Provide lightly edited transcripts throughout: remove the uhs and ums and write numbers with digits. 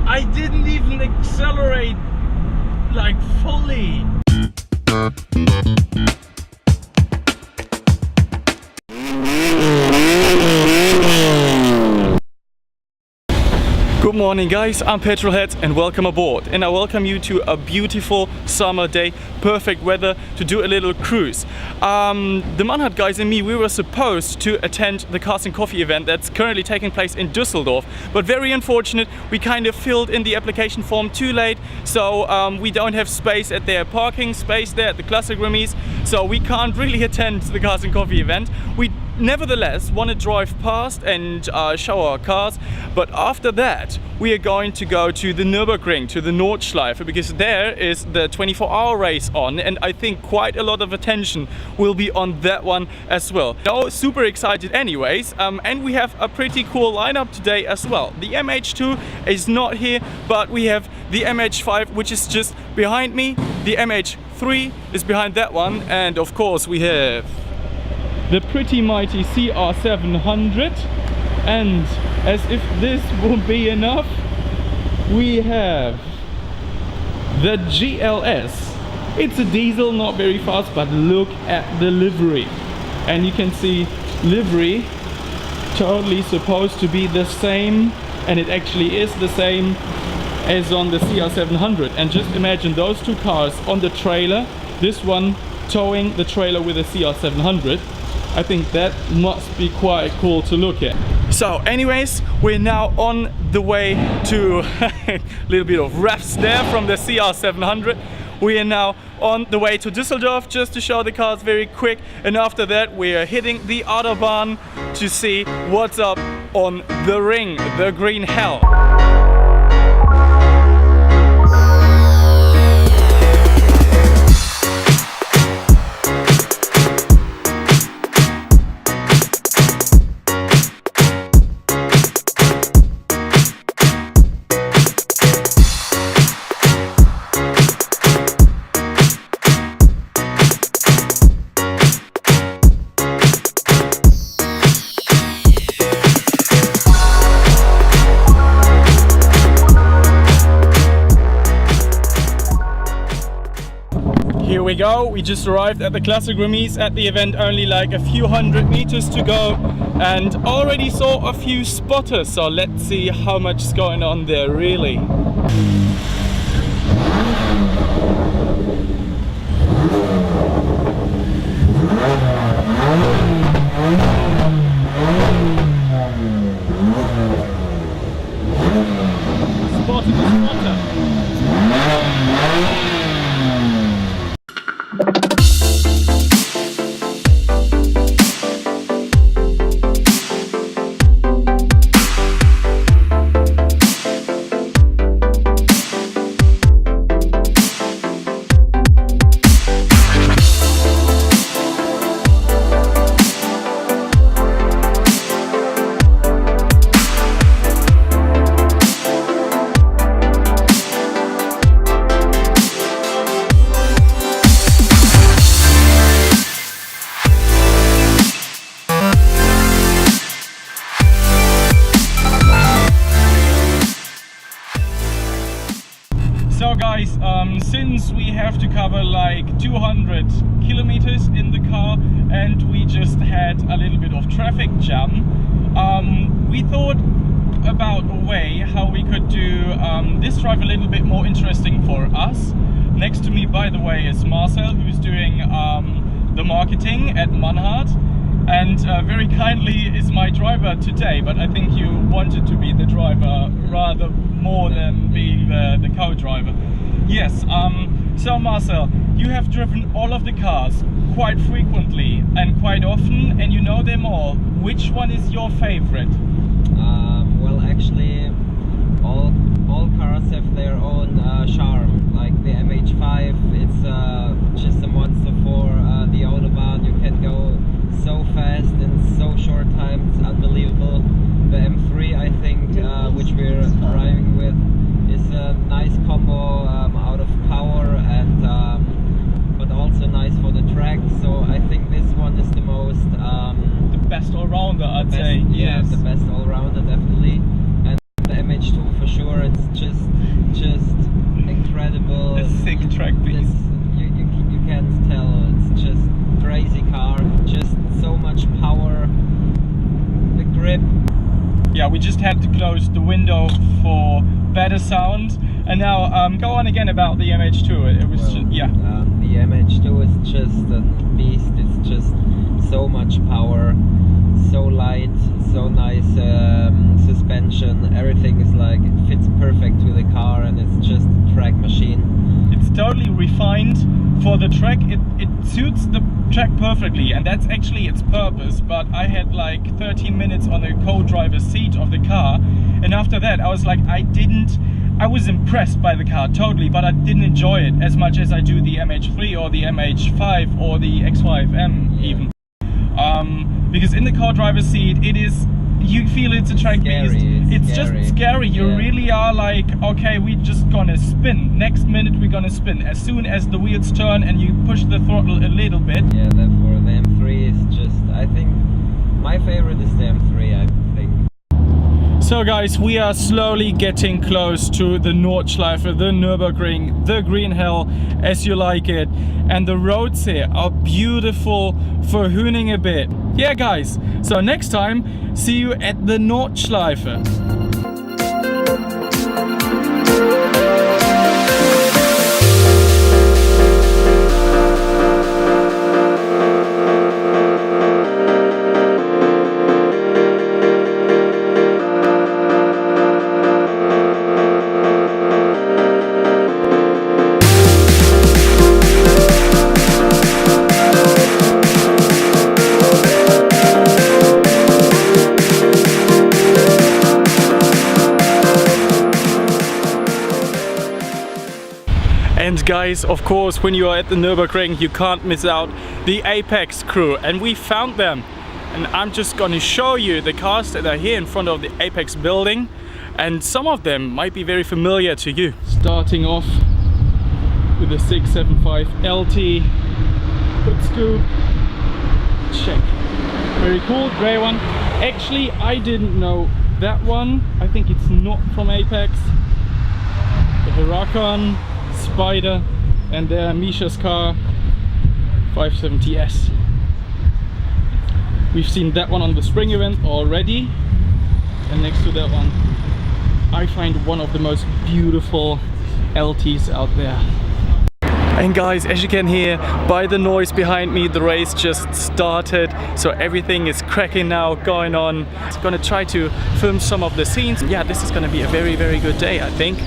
I didn't even accelerate like fully. Good morning guys, I'm Petrolhead and welcome aboard, and I welcome you to a beautiful summer day, perfect weather to do a little cruise. The Manhart guys and me, we were supposed to attend the Cars and Coffee event that's currently taking place in Düsseldorf, but very unfortunate, we kind of filled in the application form too late, so we don't have space at their parking space there at the Classic Remise, so we can't really attend the Cars and Coffee event. We nevertheless want to drive past and show our cars, but after that we are going to go to the Nürburgring, to the Nordschleife, because there is the 24-hour race on, and I think quite a lot of attention will be on that one as well. So super excited anyways, and we have a pretty cool lineup today as well. The MH2 is not here, but we have the MH5, which is just behind me. The MH3 is behind that one, and of course we have the pretty mighty CR700, and as if this won't be enough, we have the GLS. It's a diesel, not very fast, but look at the livery, and you can see livery totally supposed to be the same, and it actually is the same as on the CR700. And just imagine those two cars on the trailer, this one towing the trailer with a CR700. I think that must be quite cool to look at. So anyways, we're now on the way to a little bit of reps there from the CR700. We are now on the way to Düsseldorf just to show the cars very quick, and after that we are hitting the Autobahn to see what's up on the ring, the green hell. Here we go, we just arrived at the Classic Remise. At the event only like a few hundred meters to go, and already saw a few spotters, so let's see how much is going on there really. Spotted the spotter. So guys, since we have to cover like 200 kilometers in the car and we just had a little bit of traffic jam, we thought about a way how we could do this drive a little bit more interesting for us. Next to me, by the way, is Marcel, who's doing the marketing at Manhart, and very kindly is my driver today, but I think you wanted to be the driver rather more than being the co-driver. Yes, so Marcel, you have driven all of the cars quite frequently and quite often, and you know them all. Which one is your favorite? Well, actually, all cars have their own charm. Like the MH5, it's just a monster for the Autobahn. You can go so fast in so short time, it's unbelievable. The M3, I think, which we're yeah, we just had to close the window for better sound. And now go on again about the MH2. It was yeah. The MH2 is just a beast. It's just so much power, so light, so nice suspension. Everything is like, it fits perfect to the car, and it's just a track machine. It's totally refined for the track. It suits the track perfectly, and that's actually its purpose. But I had like 13 minutes on the co-driver's seat of the car, and after that I was like, I was impressed by the car totally, but I didn't enjoy it as much as I do the MH3 or the MH5 or the X5M even. Because in the co-driver's seat, you feel it's a track beast. It's scary. Just scary. You really are like, okay, we're just gonna spin. Next minute we're gonna spin. As soon as the wheels turn and you push the throttle a little bit. Yeah, therefore the M3 is just, I think, my favorite is the M3, I think. So guys, we are slowly getting close to the Nordschleife, the Nürburgring, the green hell, as you like it. And the roads here are beautiful for hooning a bit. Yeah guys, so next time, see you at the Nordschleife. And guys, of course, when you are at the Nürburgring, you can't miss out the Apex crew, and we found them. And I'm just gonna show you the cars that are here in front of the Apex building, and some of them might be very familiar to you. Starting off with the 675 LT hood scoop. Check. Very cool, grey one. Actually, I didn't know that one. I think it's not from Apex. The Huracan, Spider, and Misha's car 570S. We've seen that one on the spring event already, and next to that one I find one of the most beautiful LTs out there. And guys, as you can hear by the noise behind me, the race just started, so everything is cracking now, going on. I'm gonna try to film some of the scenes. Yeah, this is gonna be a very, very good day, I think.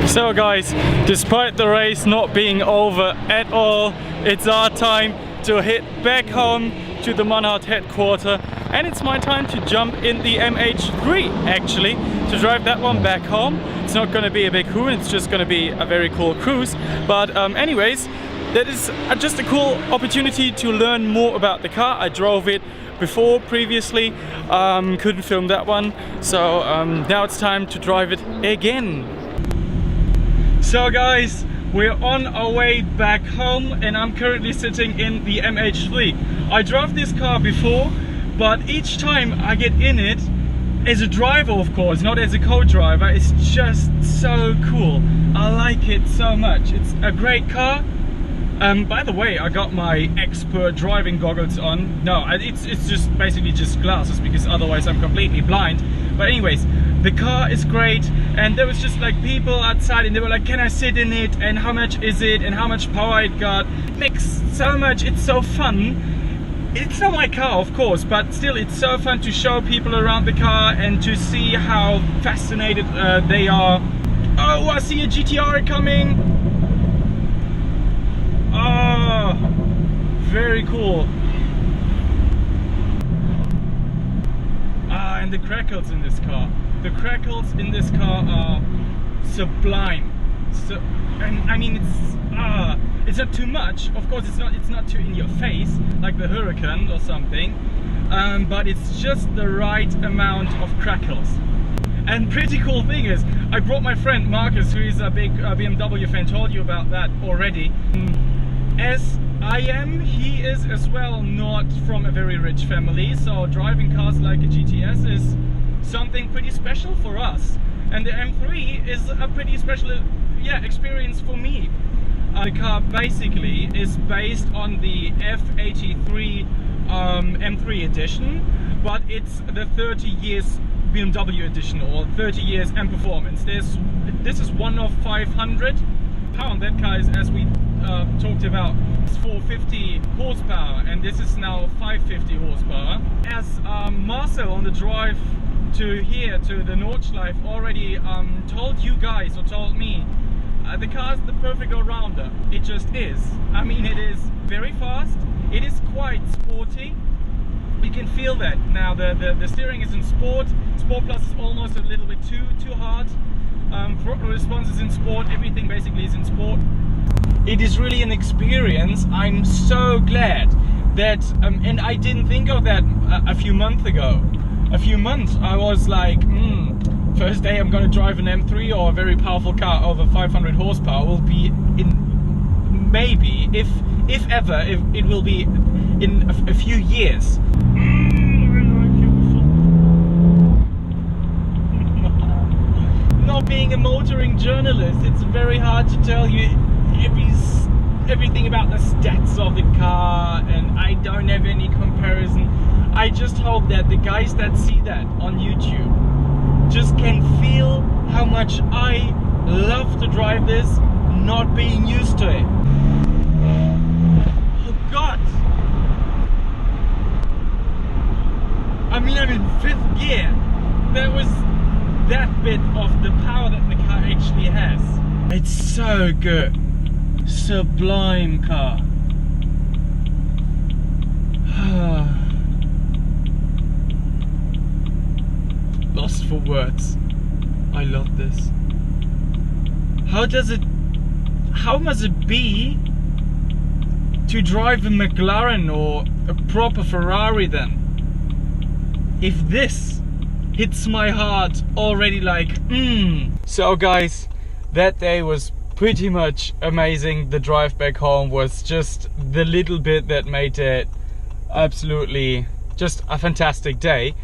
So guys, despite the race not being over at all, it's our time to head back home to the Manhart headquarters, and it's my time to jump in the MH3 actually, to drive that one back home. It's not going to be a big hoon, it's just going to be a very cool cruise, but anyways, that is just a cool opportunity to learn more about the car. I drove it before previously, couldn't film that one, so now it's time to drive it again. So guys, we're on our way back home, and I'm currently sitting in the MH3. I drove this car before, but each time I get in it, as a driver, of course, not as a co-driver, it's just so cool. I like it so much. It's a great car. By the way, I got my expert driving goggles on. No, it's just basically just glasses, because otherwise I'm completely blind. But anyways, the car is great, and there was just like people outside and they were like, can I sit in it, and how much is it, and how much power it got. It makes so much, it's so fun. It's not my car, of course, but still it's so fun to show people around the car and to see how fascinated they are. Oh, I see a GTR coming. Oh, very cool. Ah, and the crackles in this car. The crackles in this car are sublime. So, and I mean, it's not too much. Of course, it's not too in your face like the Huracan or something. But it's just the right amount of crackles. And pretty cool thing is, I brought my friend Marcus, who is a big BMW fan, told you about that already. As I am, he is as well not from a very rich family, so driving cars like a GTS is something pretty special for us. And the M3 is a pretty special experience for me. The car basically is based on the F83 M3 edition, but it's the 30 years BMW edition, or 30 years M Performance. This is one of 500 pound. That car is, as we talked about, it's 450 horsepower, and this is now 550 horsepower. As Marcel on the drive to here to the Nordschleife already told you guys, or told me, the car is the perfect all-rounder. It just is. I mean, it is very fast, it is quite sporty. You can feel that now. The steering is in Sport. Sport Plus is almost a little bit too hard. Throttle response is in Sport. Everything basically is in Sport. It is really an experience. I'm so glad that, and I didn't think of that a few months ago. A few months I was like, first day I'm gonna drive an M3 or a very powerful car over 500 horsepower will be in, maybe, if ever, if it will be in a few years. Not being a motoring journalist, it's very hard to tell you everything about the stats of the car, and I don't have any comparison. I just hope that the guys that see that on YouTube just can feel how much I love to drive this, not being used to it. Oh God! I mean, I'm in 5th gear. That was that bit of the power that the car actually has. It's so good. Sublime car. Lost for words. I love this. How must it be to drive a McLaren or a proper Ferrari then? If this hits my heart already, like, So guys, that day was pretty much amazing. The drive back home was just the little bit that made it absolutely just a fantastic day.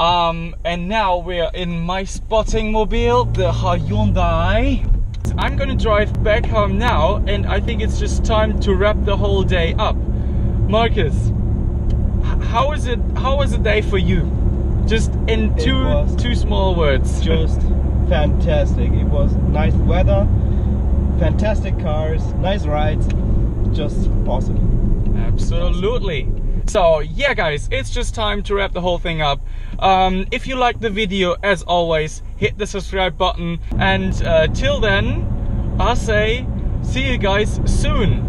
And now we're in my spotting mobile, the Hyundai. I'm gonna drive back home now, and I think it's just time to wrap the whole day up. Marcus, how was the day for you? Just in two small words. Just fantastic. It was nice weather, fantastic cars, nice rides, just awesome. Absolutely. So yeah guys, it's just time to wrap the whole thing up. If you liked the video, as always, hit the subscribe button, and till then, I say see you guys soon.